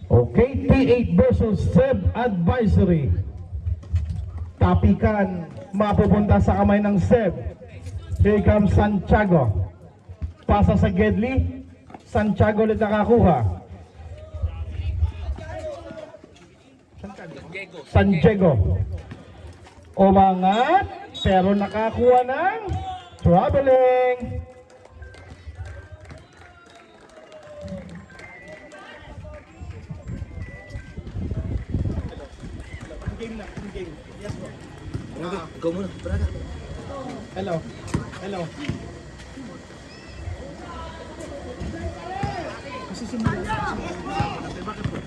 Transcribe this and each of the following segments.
Okay, T8 versus Seb Advisory. Tapikan, mapupunta sa kamay ng Seb. Here comes Santiago. Pasa sa Gedli. Santiago ulit nakakuha. Santiago. Umangat, pero nakakuha ng traveling. Ikaw muna, Braga. Hello. Hello. Kasi simulan. Bakit po?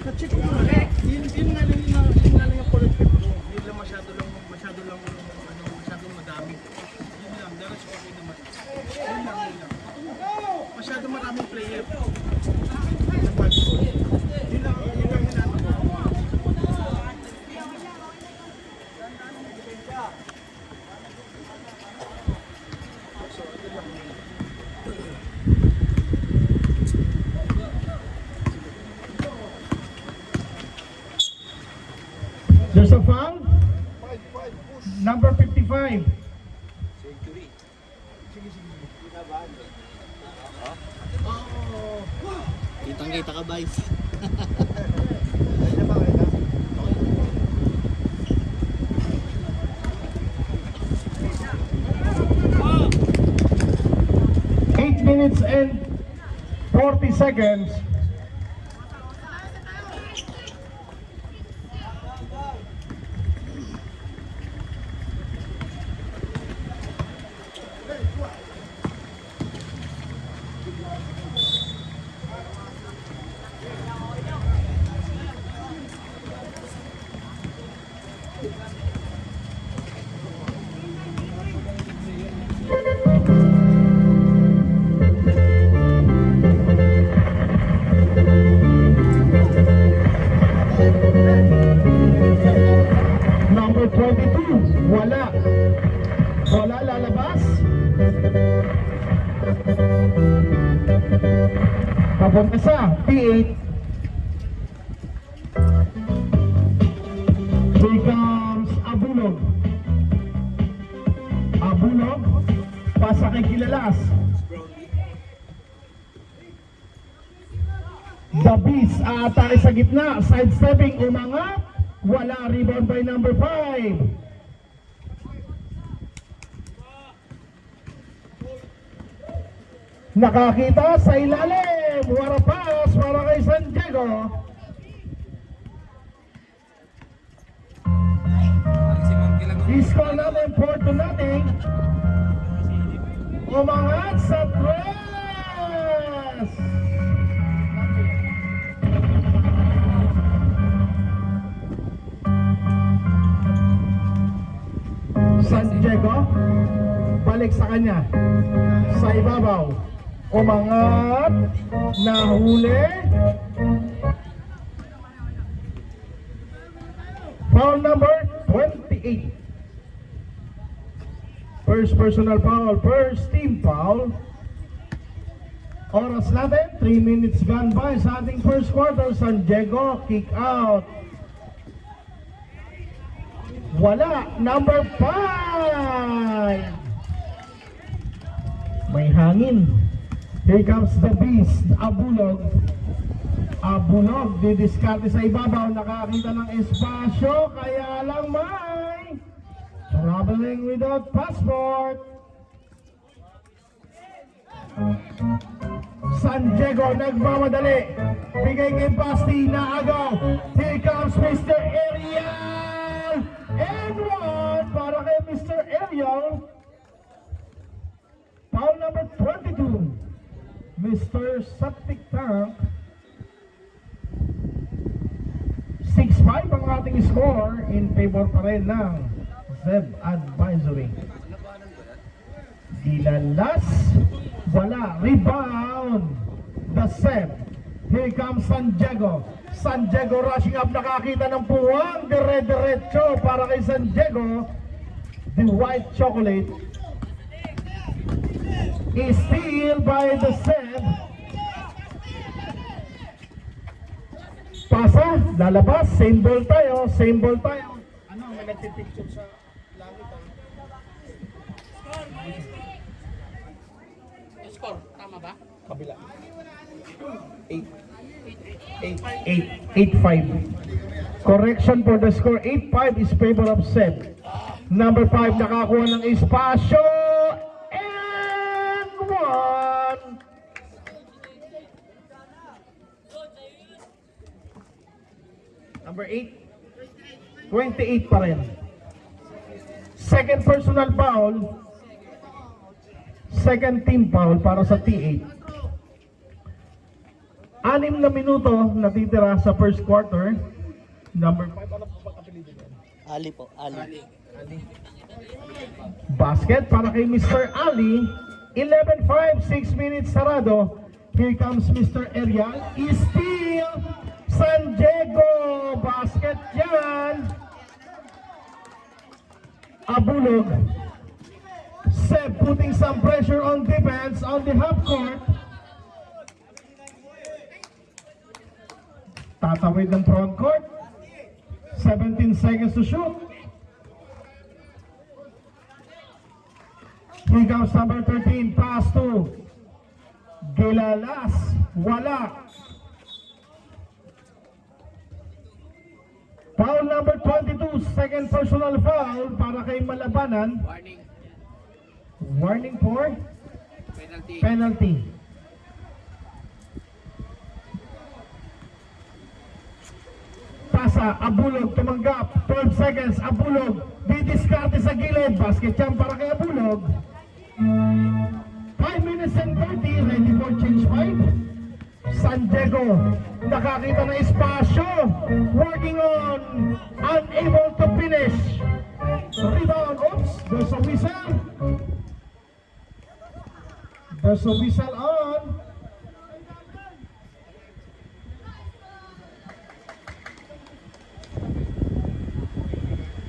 Na-check ko na. Yun nga lang yung quality ko. Yun lang masyado madami. Yun lang, daras okay naman. Yun lang. Masyado maraming player. Yun lang hinanap ko. There's a foul. Number 55. Century. Sige. Kitang-kita ka, Vice. Eight minutes and 40 seconds. Number 22, wala lalabas. Papunta sa P8. Here comes Abulog. Pasa kay Kilalas. The Beast aatake sa gitna, sidestepping, umangat, wala, rebound by number 5. Nakakita sa ilalim, what a pass para kay San Diego. Isko natin, 4-0. Umangat sa press. San Diego, balik sa kanya, sa ibabaw, umangat, nahuli, foul number 28, first personal foul, first team foul. Oras natin, 3 minutes gone by sa ating first quarter. San Diego, kick out. Wala, number 5. May hangin. Here comes the Beast, Abulog, didiskarte sa ibabaw, nakakita ng espasyo, kaya lang may traveling without passport. San Diego nagmamadali, bigay kay Basti na agaw. Here comes Mr. Ariel, and one para kay Mr. Ariel. Foul number 22, Mr. Septic Tank. 6-5 ang ating score, in favor pa rin ng Seb Advisory. Dilalas, wala, rebound, the Seb. Here comes San Diego. San Diego rushing up, nakakita ng puwang, dire-diretso para kay San Diego. The white chocolate is steal by the Seb. Pasa, lalabas, same ball tayo, same ball tayo. Ano, may nagtipicture sa langit ah. Score, tama ba? Kabila. 8-5. Correction for the score. 8-5 is favor of Seb. Number 5 nakakuha ng espasyo. And 1. Number 8. 28 pa rin. Second personal foul. Second team foul para sa T8. 6 na minuto natitira sa first quarter. Number 5, ano po ba kapilido yan? Ali po, Ali. Basket para kay Mr. Ali. 11-5, 6 minutes sarado. Here comes Mr. Ariel. Steal! San Diego! Basket yan! Abulog. Seb putting some pressure on defense on the half court. Tatawid ng front court. 17 seconds to shoot. Here comes number 13. Pass to Gilalas. Wala. Foul number 22. Second personal foul para kay Malabanan. Warning. Warning for Penalty. penalty. Pasa, Abulog, tumanggap. 12 seconds, Abulog. Didiskarte sa gilid. Basket yan para kay Abulog. 5 minutes and 30. Ready for change 5. San Diego. Nakakita ng espasyo. Working on. Unable to finish. Rebound. Oops. There's a whistle. There's a whistle on.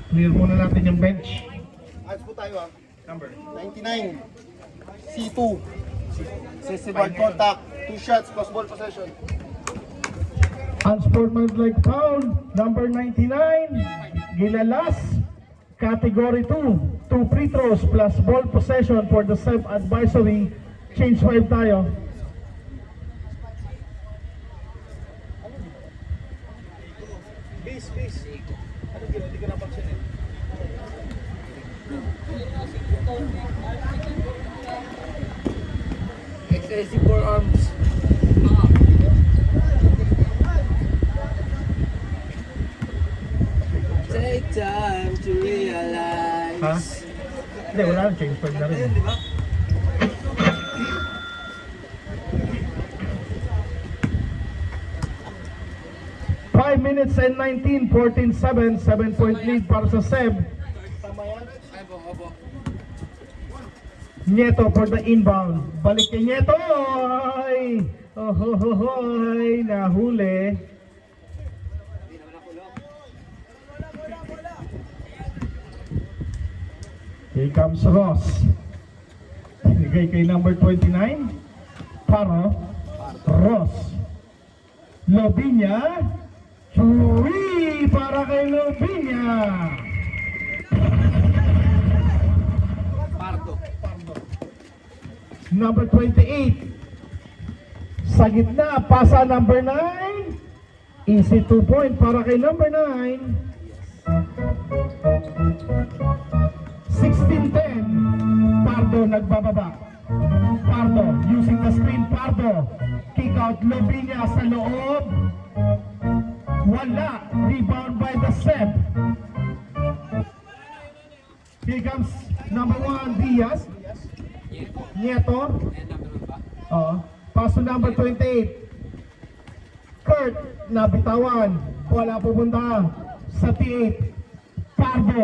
Clear muna natin yung bench. Ayos po tayo ah. Number 99. C2. Sisibad contact. 2 shots plus ball possession. Unsportsmanlike foul, number 99, Gilalas, category 2, 2 free throws plus ball possession for the self-advisory. Change 5 tayo. Base. Ano gila? Hindi ko napansin eh. Excessive forearms. Take time to realize. Ha? Hindi, wala na. Change 5 na rin. Di ba? Five minutes and 19, 14-7, 7-point lead para sa Seb. Ay, opo. Nieto for the inbound. Balik kay Nieto. Ay! Ohohohoy! Nahuli. Hindi naman nakulong. Here comes Ross. Binigay kay number 29. Paro. Ross. Lobinya. Churi para kay Lobinya. Pardo. Number 28. Sa gitna, pasa number 9. Easy 2-point para kay number 9. 16-10. Pardo nagbababa. Pardo using the screen. Pardo. Kick out Lobinya sa loob. Wala. Rebound by the Seb. Here comes number 1, Diaz. Nieto. And number 1 ba? Pass to number 28. Kurt, nabitawan. Wala pupunta sa T8. Pardo.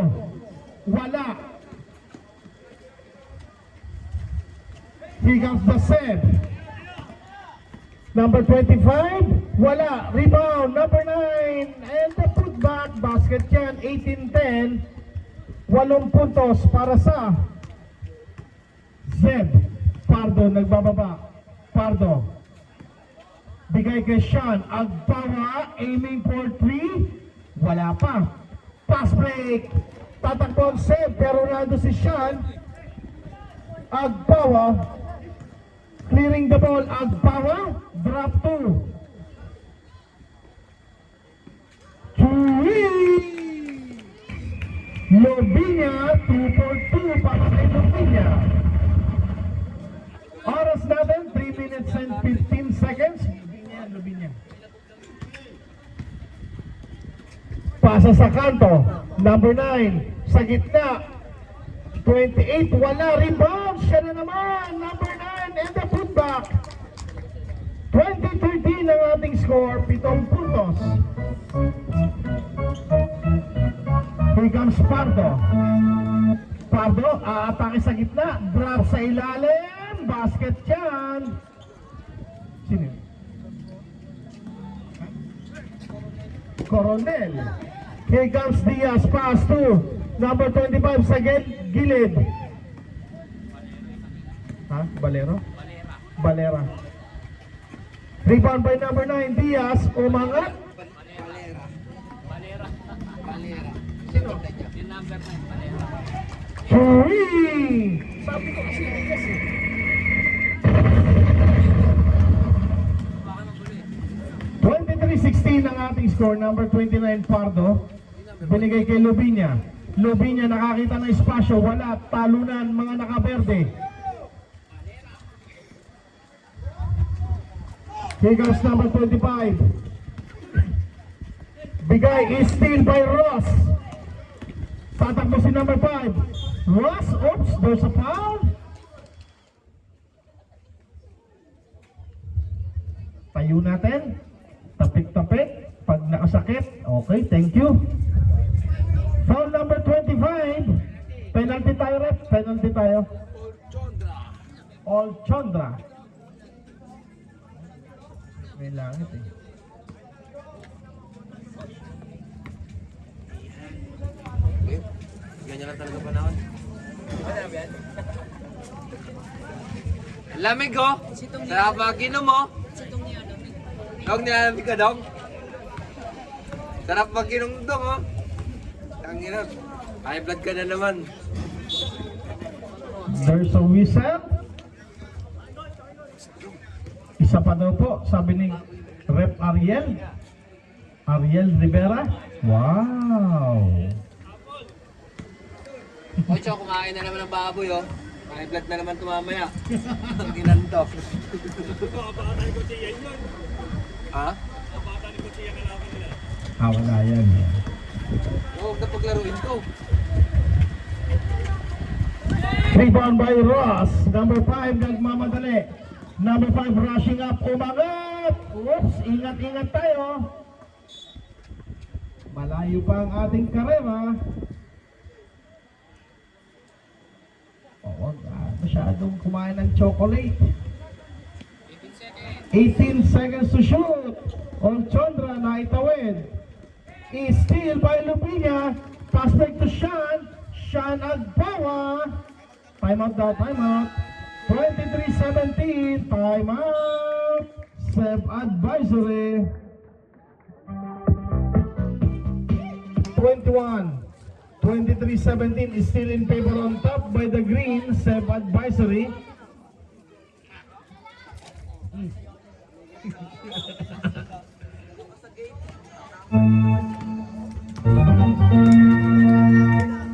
Wala. Here comes the Seb. Number 25. Wala. Rebound. Number 9. And the putback. Basket yan. 18-10. 8 puntos para sa Zeb. Pardo nagbababa. Pardo. Bigay kay Sean. Agbawa. Aiming for 3. Wala pa. Pass break. Tatakbo ang save. Pero nando si Sean. Agbawa. Clearing the ball. Agbawa. Drop 2. Lobinya, 2 for 2 para kay Lobinya. Oras natin, 3 minutes and 15 seconds. Lobinya. Pasa sa kanto, number 9, sa gitna. 28, wala, rebound, siya na naman, number 9, and the putback. 20-13 ang ating score, 7 puntos. Here comes Pardo. Pardo, aatake sa gitna. Drop sa ilalim. Basket yan. Sino yun? Coronel. Here comes Diaz. Pass to number 25 sa gilid. Ha? Balero? Balera. Rebound by number 9. Diaz. Umangat. Yung number 9 Valera. Hurry! Sabi ko kasi Diaz eh. 23-16 ang ating score. Number 29 Pardo. Binigay kay Lobinya. Lobinya nakakita ng espasyo. Wala. Talunan mga nakaberde. Here goes number 25. Bigay is steal by Ross. Tatakbo si number 5. Ross, oops, there's a foul. Tayo natin. Tapik-tapik. Pag nakasakit. Okay, thank you. Foul number 25. Penalty tayo, ref. Penalty tayo. All Chondra. May langit eh. Ganyan lang talaga panahon. Lamig oh! Sarap mag-inom oh! Dong, nilalamig ka dong? Sarap mag-inom dong oh! Tangina, high blood ka na naman. There's a whistle. Isa pa daw po, sabi ni Rep Ariel. Ariel Rivera. Wow! Ocho, kumain na naman ng baboy oh. High blood na naman tumamaya. Ang ginanto. Ha? Wala yan. Huwag na paglaruin ko. Rebound by Ross. Number 5 nagmamadali. Number 5 rushing up. Umangat! Oops! Ingat-ingat tayo. Malayo pa ang ating karera. Huwag masyadong kumain ng chocolate. 18 seconds to shoot. On Chondra na itawid. Is steal by Lupinya. Pass back to Sean. Sean Agbawa. Timeout daw, timeout. 23-17. Timeout. Save advisory. 23-17 is still in favor on top by the green. Save advisory.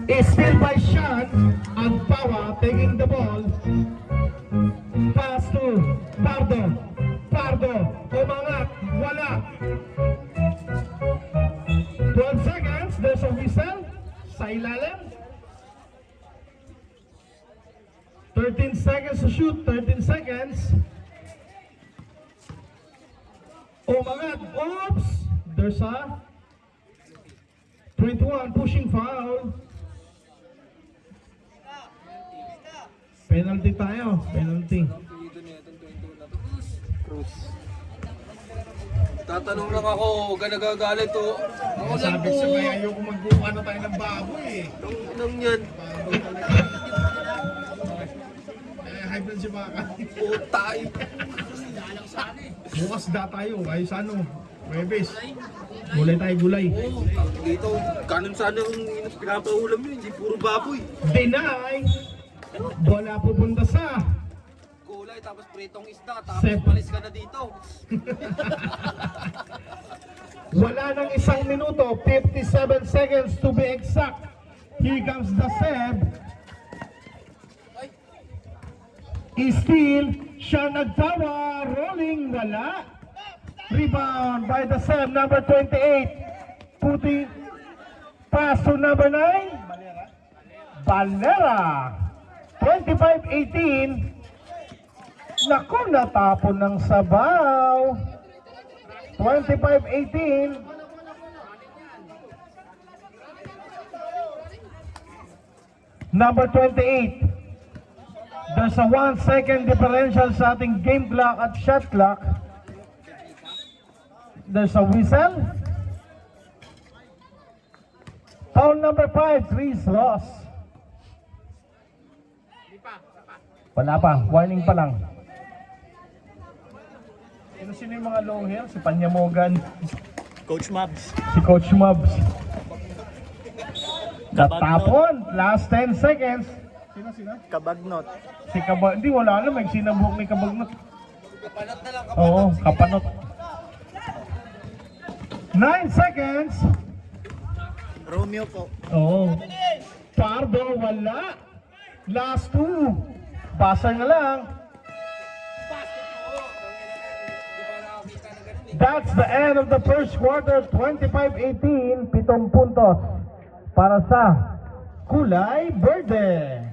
Is still by Sean Agbawa taking the ball. Pass to Pardo. Pardo, umangat, wala. 12 seconds, there's a whistle sa ilalim. 13 seconds to shoot, 13 seconds. Umangat, oops, there's a 21 pushing foul. Penalty tayo, penalty. Cruz. Tatanong lang ako, huwag ka nagagalit oh. Ako lang Sabi po. sa kaya ayoko magbuka na tayo ng baboy eh. Anong yan? High blood si Baka. Putay. Bukas da tayo, ayos ano. Webes. Gulay tayo gulay. Dito, kanon sana yung pinapaulam yun, hindi puro baboy. Deny. Bola pupunta sa Kulay, tapos pritong isda, tapos Sep. palis ka na dito. wala nang 1 minuto, 57 seconds to be exact. Here comes the Seb. Steal, siya nagtawa, rolling, wala. Rebound by the Seb, number 28. Putting pass to number 9. Valera. 25-18. Naku, natapon ng sabaw. 25-18. Number 28. There's a 1 second differential sa ating game clock at shot clock. There's a whistle. Foul number 5, Chris Ross. Wala pa, warning pa lang. Sino yung mga long hair? Si Panyamogan, Coach Mabs. si Coach Mubs. Natapon, last 10 seconds. Sino? Kabagnot. Si Kabag... Hindi, wala alam. May sinabuhok ni Kabagnot. Kapanot na lang, kapanot. Oo, kapanot. 9 seconds. Romeo po. Oo. Pardo, wala. Last 2. Basa na lang. That's the end of the first quarter. 25-18. 7 puntos para sa Kulay Verde.